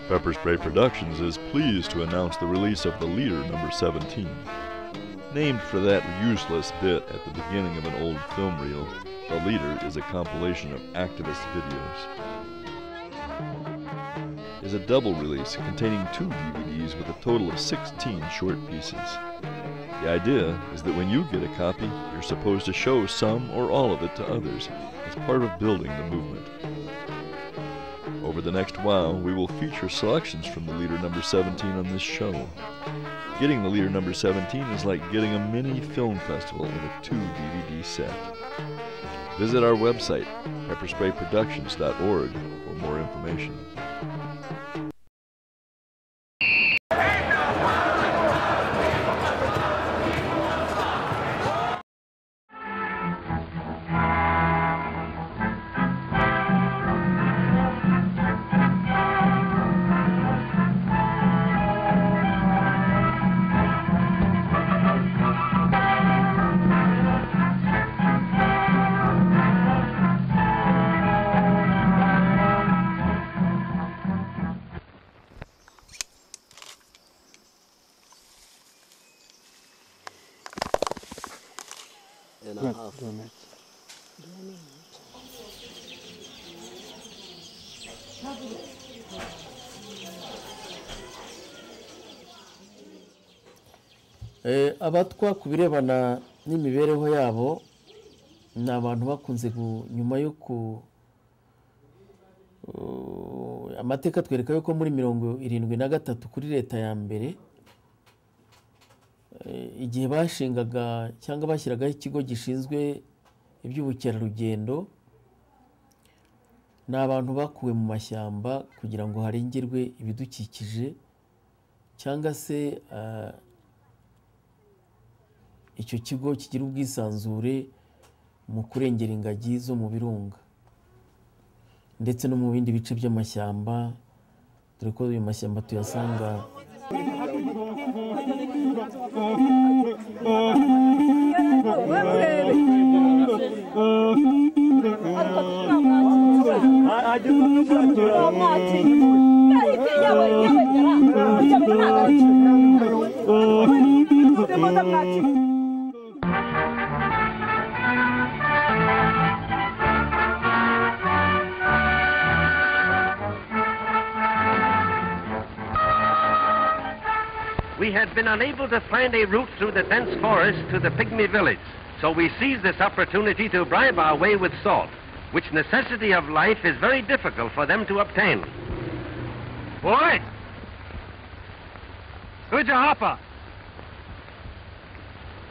Pepper Spray Productions is pleased to announce the release of The Leader number 17. Named for that useless bit at the beginning of an old film reel, The Leader is a compilation of activist videos. It is a double release containing 2 DVDs with a total of 16 short pieces. The idea is that when you get a copy, you're supposed to show some or all of it to others as part of building the movement. Over the next while, we will feature selections from The Leader number 17 on this show. Getting The Leader number 17 is like getting a mini film festival in a 2 DVD set. Visit our website, peppersprayproductions.org, for more information. Abatwa ku birebana n'imibereho yabo ni abantu bakunze nyuma yo amateka twereka yuko muri 73 kuri leta ya mbere igihe bashingaga cyangwa bashyiragaho ikigo gishinzwe iby'ubukerarugendo ni abantu bakuwe mu mashyamba kugira ngo harengerwe ibidukikije cyangwa se icyo kigo kigira ubwisanzure mu kurengera ingagi zo mu birunga ndetse no mu bindi bice by'amashyamba dore ko ayo mashyamba tuyasanga We had been unable to find a route through the dense forest to the Pygmy village, so we seized this opportunity to bribe our way with salt, which necessity of life is very difficult for them to obtain. Boy! Kuja hapa!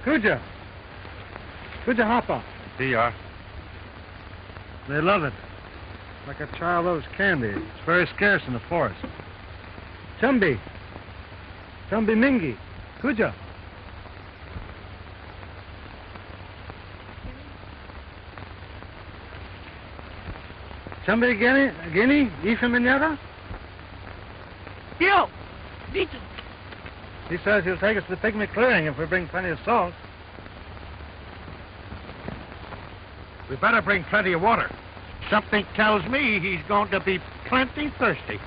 Kuja! Kuja hapa! Here you are. They love it. Like a child loves candy. It's very scarce in the forest. Chumbi! Chumbi mingi! Kuja! Chumbi guinea? Isha minyara? Yo! He says he'll take us to the Pygmy clearing if we bring plenty of salt. We better bring plenty of water. Something tells me he's going to be plenty thirsty.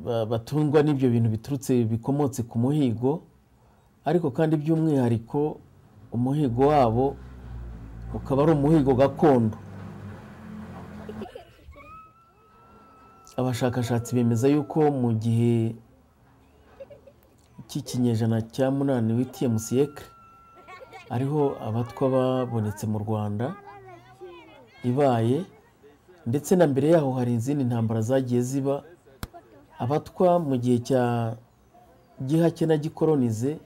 batungwa n'ibyo bintu biturutse bikomotse ku muhigo ariko kandi by'umwihariko umuhigo wabo ukaba ari umuhigo gakondo. Abashakashatsi bemeza yuko mu gihe cy'ikinyejana cya 8 w'itiye siècle ariho abatwa babonetse mu Rwanda ibaye, ndetse na mbere yaho hari izindi ntambara zagiye ziba. Abatwa mu gihe cya gihake na gikolonize,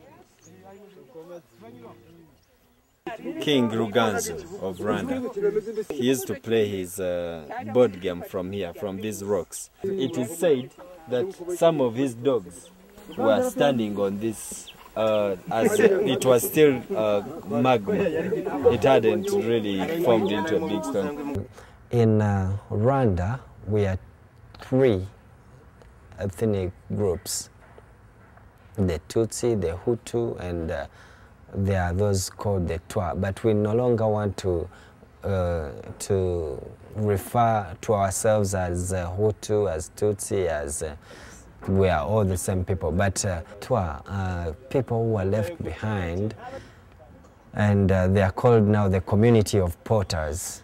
King Ruganzu of Rwanda, he used to play his board game from here, from these rocks. It is said that some of his dogs were standing on this as it was still magma. It hadn't really formed into a big stone. In Rwanda, we are 3 ethnic groups: the Tutsi, the Hutu, and there are those called the Twa. But we no longer want to refer to ourselves as Hutu, as Tutsi, as we are all the same people. But Twa are people who were left behind, and they are called now the community of potters.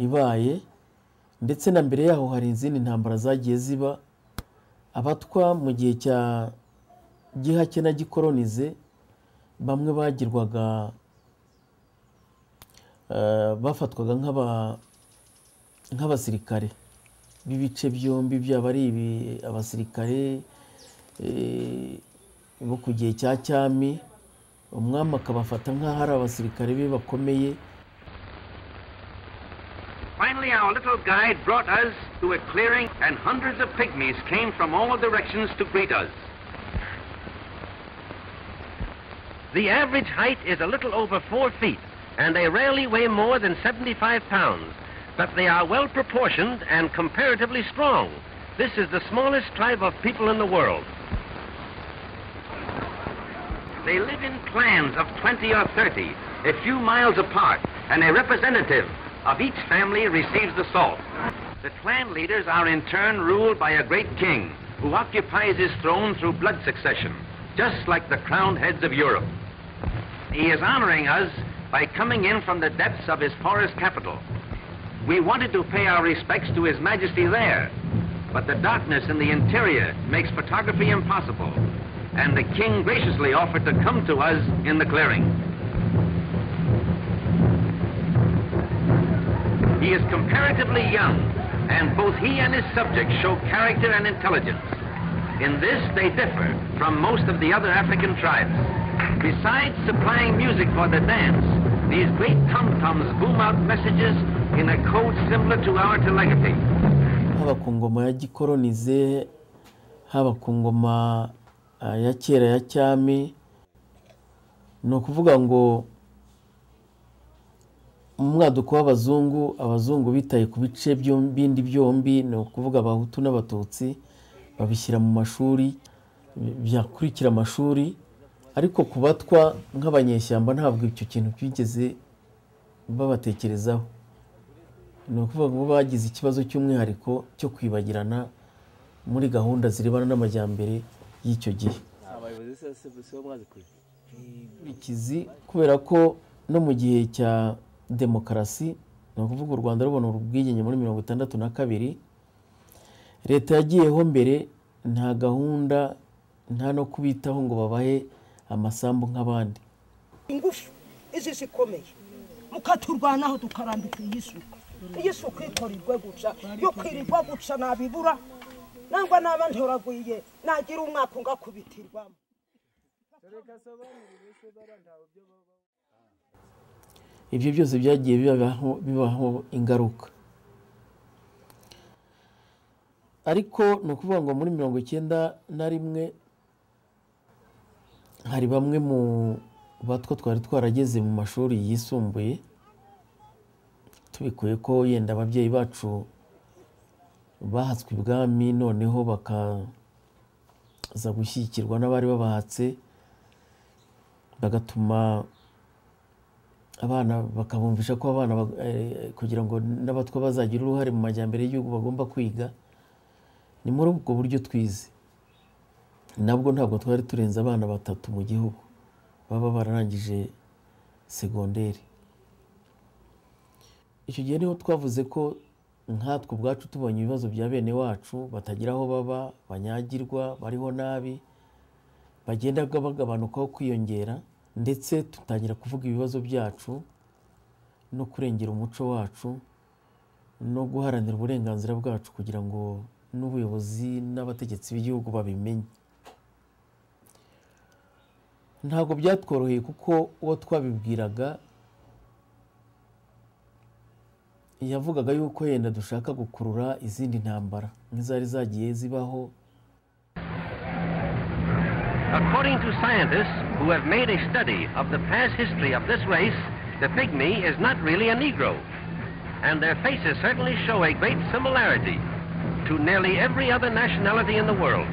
Ibaye ndetse na mbere yaho hari izindi ntambara zagiye ziba. Abatwa mu gihe cya gihake na gikolonize bamwe bagirwaga bafatwaga nk'abasirikare b'ibice byombi, byaba ari abasirikare bo ku gihe cya cyami, umwami akabafata nk'aho ari abasirikare be bakomeye. Finally, our little guide brought us to a clearing, and hundreds of pygmies came from all directions to greet us. The average height is a little over 4 feet, and they rarely weigh more than 75 pounds, but they are well proportioned and comparatively strong. This is the smallest tribe of people in the world. They live in clans of 20 or 30, a few miles apart, and a representative of each family receives the salt. The clan leaders are in turn ruled by a great king who occupies his throne through blood succession, just like the crowned heads of Europe. He is honoring us by coming in from the depths of his forest capital. We wanted to pay our respects to His Majesty there, but the darkness in the interior makes photography impossible, and the king graciously offered to come to us in the clearing. He is comparatively young, and both he and his subjects show character and intelligence. In this, they differ from most of the other African tribes. Besides supplying music for the dance, these great tom-toms boom out messages in a code similar to our telegraphy. Haba ku ngoma ya gikolonize, haba ku ngoma ya kera ya cyami, no kuvuga ngo umwaduko w'abazungu, abazungu bitaye ku bice bindi byombi, no kuvuga abahutu n'abatutsi, babishyira mu mashuri, byakurikira amashuri, ariko kubatwa nk'abanyeshyamba ntabwo icyo kintu byigeze babatekerezaho. No kuvuga ngo bagize ikibazo cy'umwihariko cyo kwibagirana muri gahunda zirebana n'amajyambere y'icyo gihe. Ikizi kubera ko no mu gihe cya demokarasi, no kuvuga u Rwanda rubona ubwigenge muri 1962, leta yagiyeho mbere nta gahunda, nta no kubitaho ngo babahe amasambu nk'abandi. Ingufu izi zikomeye mukaturwanaho tukarambika iyisuku ikorirwe guca yo kwirirwa guca nabibura nangwa n'abandi horagwiye nagira umwaka ungakubitirwamo. Ibyo byose byagiye bibaho ingaruka. Ariko no kuvuga ngo muri 1991 hari bamwe mu batwo twari twarageze mu mashuri yisumbuye, tubikuye ko yenda ababyeyi bacu bahatswe ibwami, noneho bakaza gushyikirwa n'abari babahatse, bagatuma abana bakabumvisha ko abana kugira ngo n'abatwa bazagira uruhare mu majyambere y'igihugu bagomba kwiga. Ni muri ubwo buryo twize. Nabwo ntabwo twari turenze abana 3 mu gihugu baba bararangije segonderi. Icyo gihe niho twavuze ko nkatwe ubwacu tubonye ibibazo bya bene wacu batagira aho baba, banyagirwa, bariho nabi, bagenda bagabanukaho kwiyongera, ndetse tutangira kuvuga ibibazo byacu no kurengera umuco wacu no guharanira uburenganzira bwacu kugira ngo n'ubuyobozi n'abategetsi b'igihugu babimenye. Ntabwo byatworoheye kuko uwo twabibwiraga yavugaga yuko yenda dushaka gukurura izindi ntambara nk'izari zagiye zibaho. According to scientists who have made a study of the past history of this race, the Pygmy is not really a Negro, and their faces certainly show a great similarity to nearly every other nationality in the world.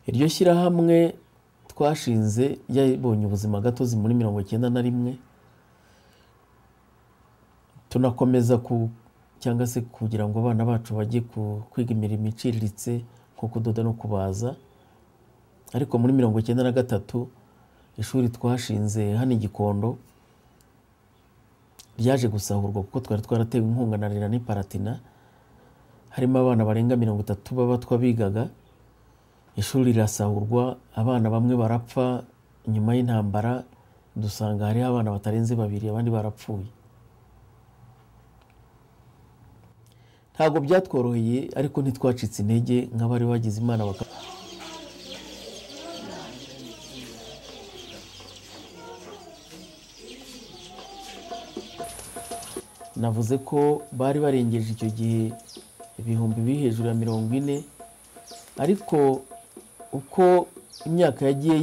iryo shyirahamwe twashinze ryabonye ubuzima gatozi muri 1991 tunakomeza cyangwa se kugira ngo abana bacu bajye kwiga imirimo iciriritse nko kudoda no kubaza. Ariko muri 1993 ishuri twashinze hano Gikondo ryaje gusahurwa kuko twari twaratewe inkunga na Rera n'Iparatina, harimo abana barenga 30 b'Abatwa bigaga. Ishuri rirasahurwa, abana bamwe barapfa nyuma y'intambara, dusanga hari abana batarenze 2 abandi barapfuye. Ntabwo byatworoheye ariko ntitwacitse intege nk'abari bagize Imana navuze ko bari barengeje icyo gihe ibihumbi biri hejuru ya 40, ariko uko imyaka yagiye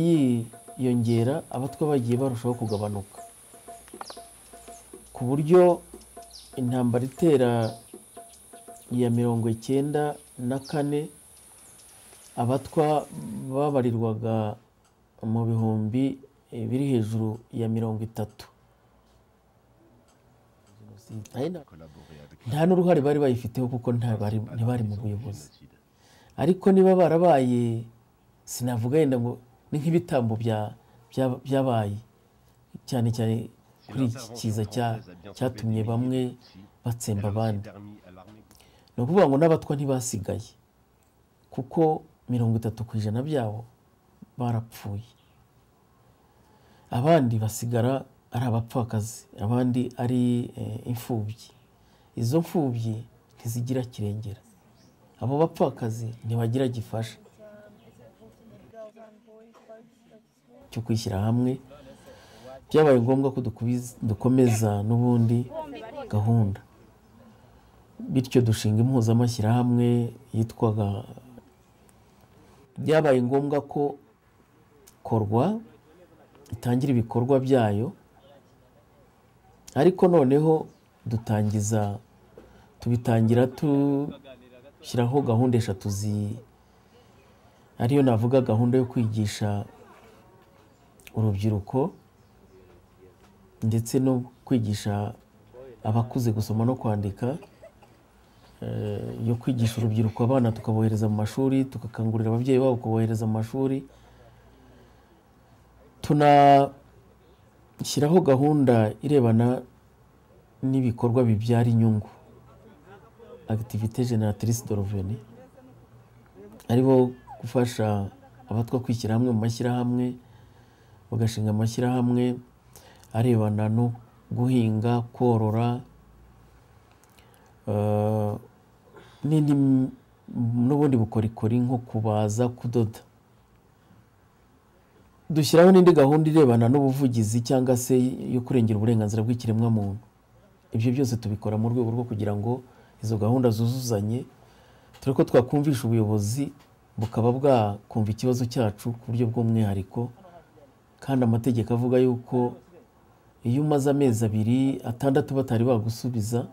yiyongera Abatwa bagiye barushaho kugabanuka, ku buryo intambara itera ya 1994 Abatwa babarirwaga mu bihumbi biri hejuru ya 30. Nta n'uruhare bari bayifiteho kuko ntibari mu buyobozi, ariko niba barabaye sinavuga yenda ngo ni nk'ibitambo byabaye cyane cyane kuri iki kiza cyatumye bamwe batsemba abandi. Ni ukuvuga ngo n'Abatwa ntibasigaye kuko 30% byabo barapfuye, abandi basigara ari abapfakazi, abandi ari imfubyi. Izo mfubyi ntizigira kirengera, abo bapfakazi ntibagira gifasha cyo kwishyira hamwe. Byabaye ngombwa ko dukomeza n'ubundi gahunda, bityo dushinga impuzamashyirahamwe yitwaga. Byabaye ngombwa ko korwa itangira ibikorwa byayo, ariko noneho tubitangira tushyiraho gahunda 3 ariyo navuga gahunda yo kwigisha urubyiruko ndetse no kwigisha abakuze gusoma no kwandika, yo kwigisha urubyiruko abana tukabohereza mu mashuri, tukakangurira ababyeyi babo kubohereza mu mashuri. Tunashyiraho gahunda irebana n'ibikorwa bibyara inyungu, activité génératrice de revenu, aribo gufasha Abatwa kwishyira hamwe mu mashyirahamwe, bagashinga amashyirahamwe arebana no guhinga, korora, n'ubundi bukorikori nko kubaza, kudoda. Dushyiraho n'indi gahunda irebana n'ubuvugizi cyangwa se yo kurengera uburenganzira bw'ikiremwamuntu. Ibyo byose tubikora mu rwego rwo kugira ngo izo gahunda zuzuzanye, tureko twakumvisha ubuyobozi bukaba bwakumva ikibazo cyacu ku buryo bw'umwihariko. Kandi amategeko avuga yuko iyo umaze amezi 2, 6 batari bagusubiza,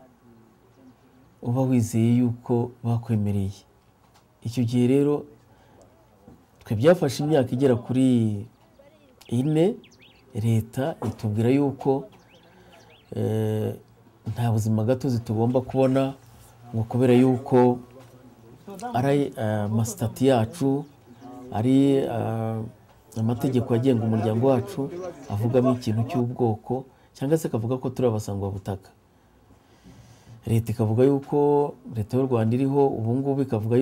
uba wizeye yuko bakwemereye. Icyo gihe rero twe byafashe imyaka igera kuri 4, leta itubwira yuko nta buzima gatozi tugomba kubona, ngo kubera yuko ari amasitati yacu, ari amategeko agenga umuryango wacu avugamo ikintu cy'ubwoko, cyangwa se akavuga ko turi abasangwabutaka. Leta ikavuga yuko leta y'u Rwanda iriho ubu ngubu ikavuga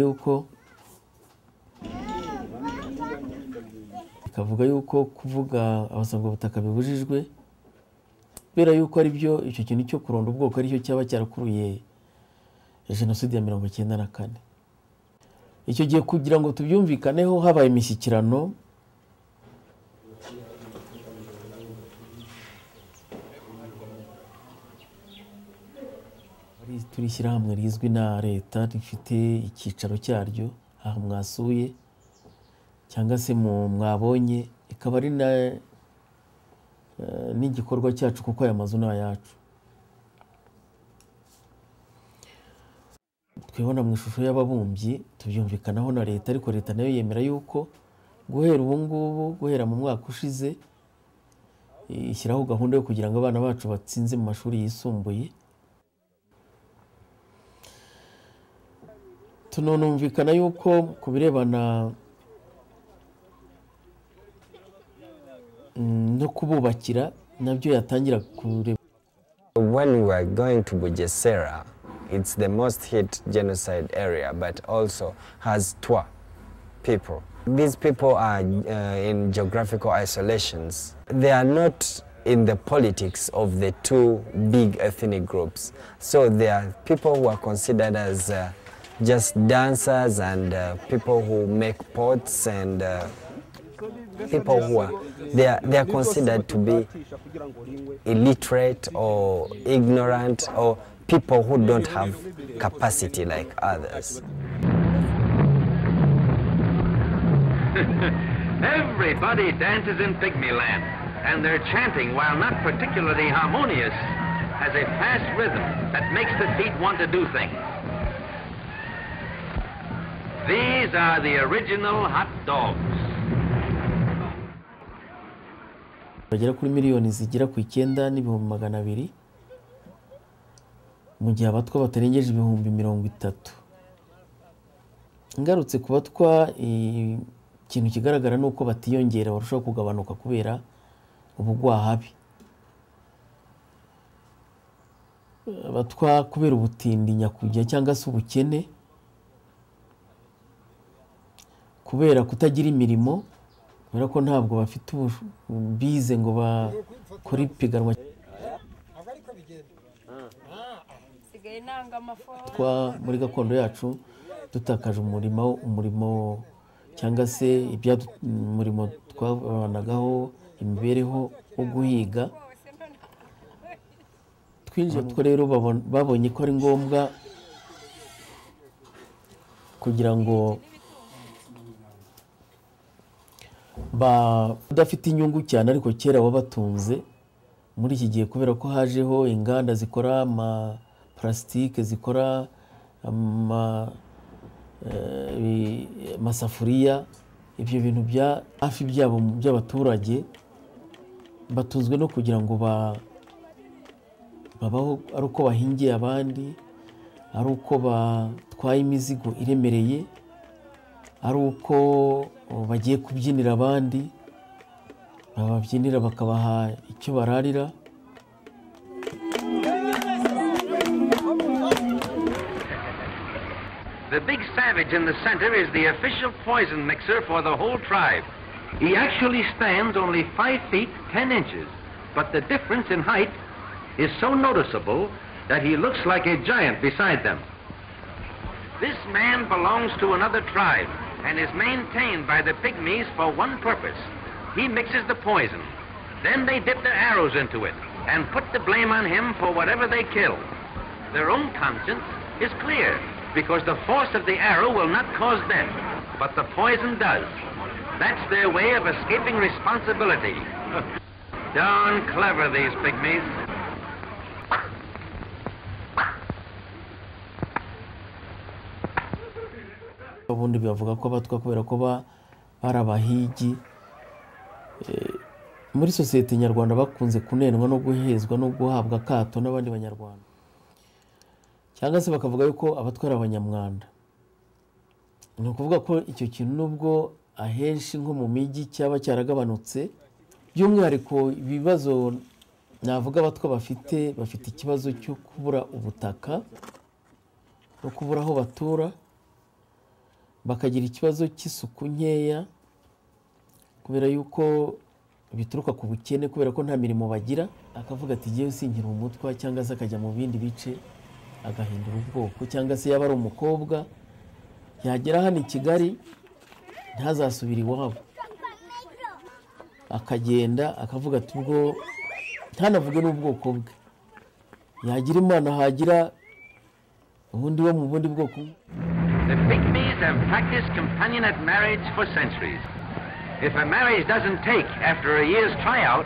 yuko kuvuga abasangwabutaka bibujijwe, kubera yuko ari byo icyo kintu cyo kuronda ubwoko ari cyo cyaba cyarakuruye genocide ya 1994. Icyo gihe kugira ngo tubyumvikaneho habaye imishyikirano turi ishyirahamwe rizwi na leta rifite icyicaro cyaryo aha mwasuye cyangwa se mwabonye, ikaba ari n'igikorwa cyacu kuko aya mazu ni ayacu. Twibona mu ishusho y'ababumbyi tubyumvikanaho na leta, ariko leta nayo yemera yuko guhera ubu ngubu, guhera mu mwaka ushize, ishyiraho gahunda yo kugira ngo abana bacu batsinze mu mashuri yisumbuye. Tunumvikana yuko ku birebana no kububakira nabyo yatangira kureba. When we are going to Bugesera, it's the most hit genocide area, but also has Twa people. These people are in geographical isolations. They are not in the politics of the two big ethnic groups. So they are people who are considered as just dancers and people who make pots and people who are, they are considered to be illiterate or ignorant or people who don't have capacity like others. Everybody dances in Pygmy land, and their chanting, while not particularly harmonious, has a fast rhythm that makes the feet want to do things. These are the original hot dogs. Bagera kuri miliyoni zigera ku 9,200,000 mu gihe Abatwa batarengeje ibihumbi 30. Ngarutse ku Batwa, ikintu kigaragara nuko batiyongera, barushaho kugabanuka kubera ubugwahabi. Abatwa kubera ubutindi nyakujya cyangwa se ubukene, kubera kutagira imirimo, kubera ko ntabwo bafite bize ngo bakore ipiganwa. Muri gakondo yacu dutakaje umurimo cyangwa se umurimo twabanagaho imibereho wo guhiga. Twinjiye twa rero babonye ko ari ngombwa kugira ngo badafite inyungu cyane, ariko kera wabatunze muri iki gihe, kubera ko hajeho inganda zikora plastique, zikora amasafuriya. Ibyo bintu bya hafi byabo by'abaturage batuzwe no kugira ngo babaho ari uko bahingiye abandi, ari uko batwaye imizigo iremereye, ari uko bagiye kubyinira abandi, bababyinira bakabaha icyo bararira. The big savage in the center is the official poison mixer for the whole tribe. He actually stands only 5 feet 10 inches, but the difference in height is so noticeable that he looks like a giant beside them. This man belongs to another tribe and is maintained by the Pygmies for one purpose. He mixes the poison. Then they dip their arrows into it and put the blame on him for whatever they kill. Their own conscience is clear, because the force of the arrow will not cause death, but the poison does. That's their way of escaping responsibility. Darn clever, these Pygmies. Ubundi bavuga ko Abatwa kubera ko barabahigi muri sosiyete nyarwanda bakunze kunenwa no guhezwa no guhabwa kato n'abandi banyarwanda, cyangwa se bakavuga yuko Abatwa ari abanyamwanda. Ni ukuvuga ko icyo kintu nubwo ahenshi nko mu migi cyaba cyaragabanutse, by'umwihariko ibibazo navuga Abatwa bafite ikibazo cyo kubura ubutaka no kubura aho batura, bakagira ikibazo cy'isuku nkeya kubera yuko bituruka ku bukene, kubera ko nta mirimo bagira. Akavuga ati giye sinkira umutwa, cyangwa se akajya mu bindi bice agahindura ubwoko, cyangwa se yaba ari umukobwa yagera hano i Kigali ntazasubira iwabo, akagenda akavuga ati ubwo ntanavuge n'ubwoko bwe, yagira Imana hagira ubundi bo mu bundi bwoko. The Pygmies have practiced companionate marriage for centuries. If a marriage doesn't take after a year's tryout,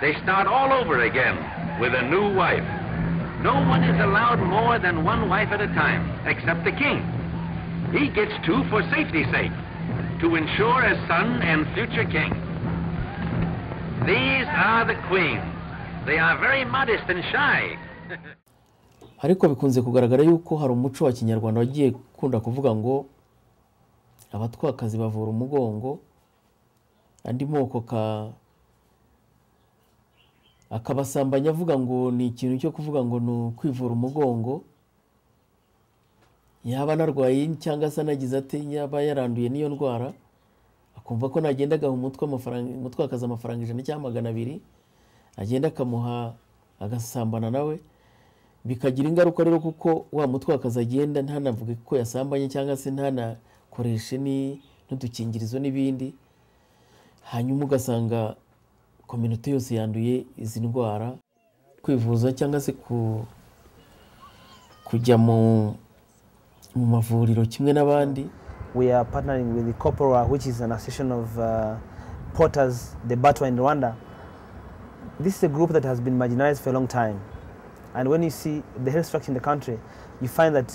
they start all over again with a new wife. No one is allowed more than one wife at a time, except the king. He gets two for safety's sake, to ensure a son and future king. These are the queens. They are very modest and shy. Ariko bikunze kugaragara yuko hari umuco wa Kinyarwanda wagiye kunda kuvuga ngo abatwakazi bavura umugongo, andi moko akabasambanya avuga ngo ni ikintu cyo kuvuga ngo no kwivura umugongo, yaba narwaye cyangwa se nagize ati yaba yaranduye niyo ndwara, akumva ko nagendaga umutwakaza amafaranga 100 cyangwa 200, agenda akamuha agasambana nawe, bikagira ingaruka rero kuko wa mutwakaza agenda ntanavuge ko yasambanye cyangwa se ntanakoreshe n'udukingirizo n'ibindi, hanyuma ugasanga community yose yanduye izi ndwara. Kwivuza cyangwa se kujya mu mavuriro kimwe n'abandi. We are partnering with the Corpora, which is an association of porters, the Abatwa in Rwanda. This is a group that has been marginalized for a long time. And when you see the health structure in the country, you find that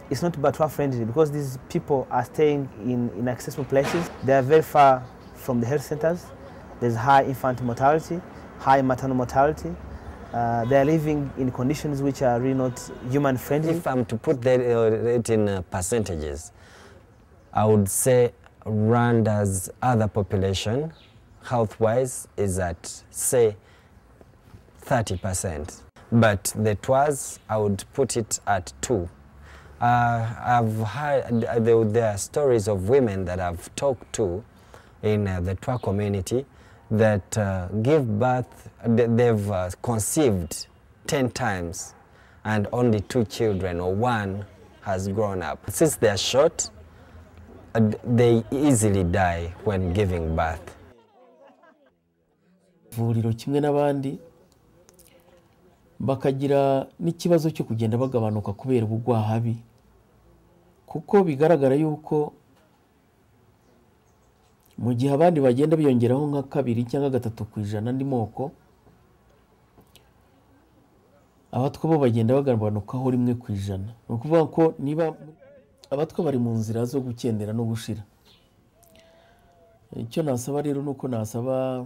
it's not Abatwa friendly because these people are staying in inaccessible places. They are very far from the health centers. There's high infant mortality, high maternal mortality. They are living in conditions which are really not human friendly. If I'm to put that in percentages, I would say Rwanda's other population, health-wise, is at, say, 30%. But the Twas, I would put it at 2. I've heard, there are stories of women that I've talked to in the Twa community that give birth, they've conceived 10 times and only 2 children or 1 has grown up. Since they're short, they easily die when giving birth. Vuriro kimwe n'abandi bakagira n'ikibazo cyo kugenda bagabanuka kubera ubugwahabi, kuko bigaragara yuko mu gihe abandi bagenda biyongeraho nka 2 cyangwa 3% n'andi moko, abatwa bo bagenda bagabanukaho 1%. Ni ukuvuga ko niba abatwa bari mu nzira zo gukendera no gushira. Icyo nasaba rero nuko nasaba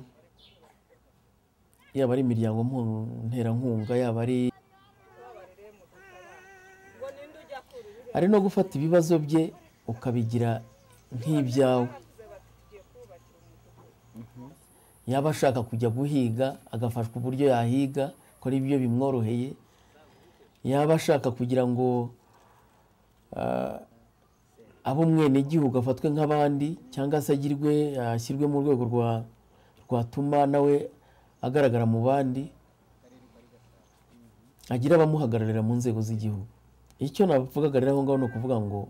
yaba ari imiryango nterankunga, yaba ari no gufata ibibazo bye ukabigira nk'ibyawe. Yaba ashaka kujya guhiga agafashwa uburyo yahiga ko ari byo bimworoheye, yaba ashaka kugira ngo abo mwene igihugu afatwe nk'abandi cyangwa se ashyirwe mu rwego rwatuma nawe agaragara mu bandi, agira abamuhagararira mu nzego z'igihugu. Icyo navugaga rero aho ngaho no kuvuga ngo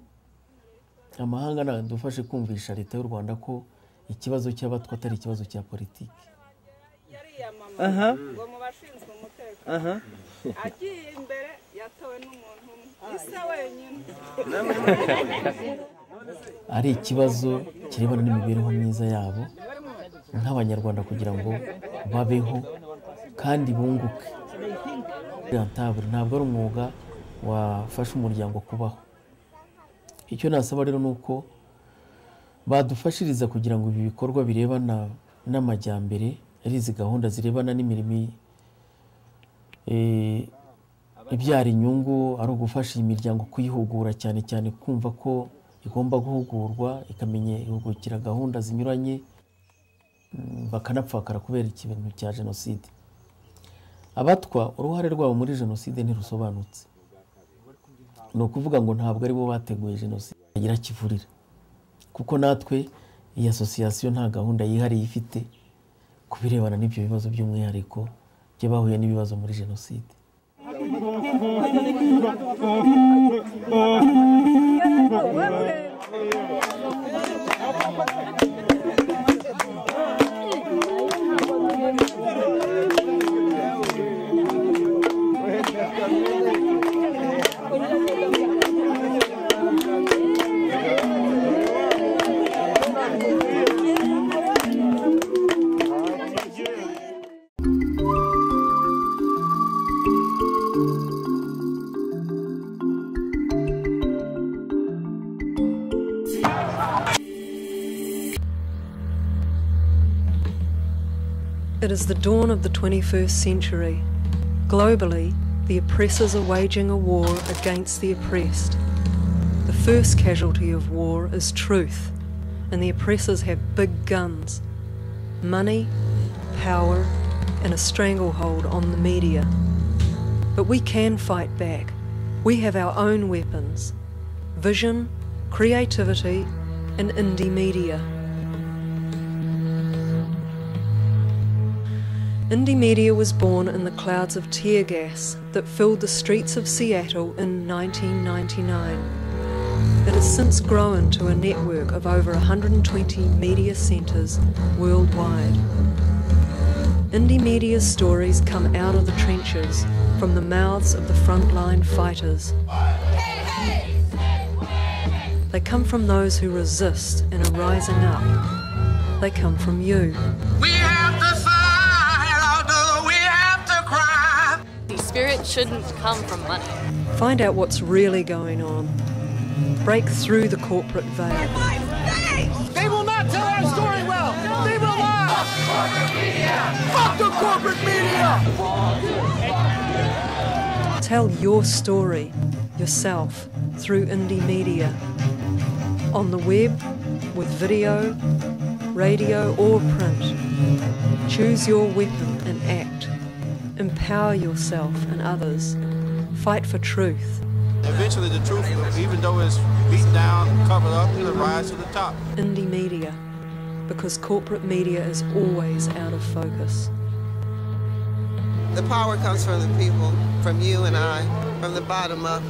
amahanga nadufashe kumvisha leta y'u Rwanda ko ikibazo cy'abatwa atari ikibazo cya politiki. Ngo mu bashinzwe umutekano agiye imbere yatowe n'umuntu isa wenyine, ari ikibazo kirebana n'imibereho myiza yabo nk'abanyarwanda kugira ngo babeho kandi bunguke. Ntabwo ari umwuga wafasha umuryango kubaho. Icyo nasaba rero nuko badufashiriza kugira ngo ibi bikorwa birebana n'amajyambere, ari izi gahunda zirebana n'imirimo ibyara inyungu, ari ugufasha imiryango kuyihugura cyane cyane kumva ko igomba guhugurwa ikamenya ihugukira gahunda zinyuranye, bakanapfakara kubera ikintu cya genocide. Abatwa uruhare rwabo muri genocide ntirusobanutse. Ni ukuvuga ngo ntabwo ari bo bateguye genocide bagira kivurira, kuko natwe iyi association nta gahunda yihariye ifite kubirebana n'ibyo bibazo by'umwihariko by'abahuye n'ibibazo muri genocide. It is the dawn of the 21st century. Globally, the oppressors are waging a war against the oppressed. The first casualty of war is truth, and the oppressors have big guns, money, power, and a stranglehold on the media. But we can fight back. We have our own weapons: vision, creativity, and IndyMedia. IndyMedia was born in the clouds of tear gas that filled the streets of Seattle in 1999. It has since grown to a network of over 120 media centres worldwide. IndyMedia's stories come out of the trenches, from the mouths of the frontline fighters. They come from those who resist and are rising up. They come from you. We have to fight, although we have to cry. The spirit shouldn't come from money. Find out what's really going on. Break through the corporate veil. They will not tell our story well. They will not. Fuck the corporate media. Tell your story, yourself, through IndyMedia. On the web, with video, radio or print. Choose your weapon and act. Empower yourself and others. Fight for truth. Eventually the truth, even though it's beaten down and covered up, it'll rise to the top. IndyMedia, because corporate media is always out of focus. The power comes from the people, from you and I, from the bottom up.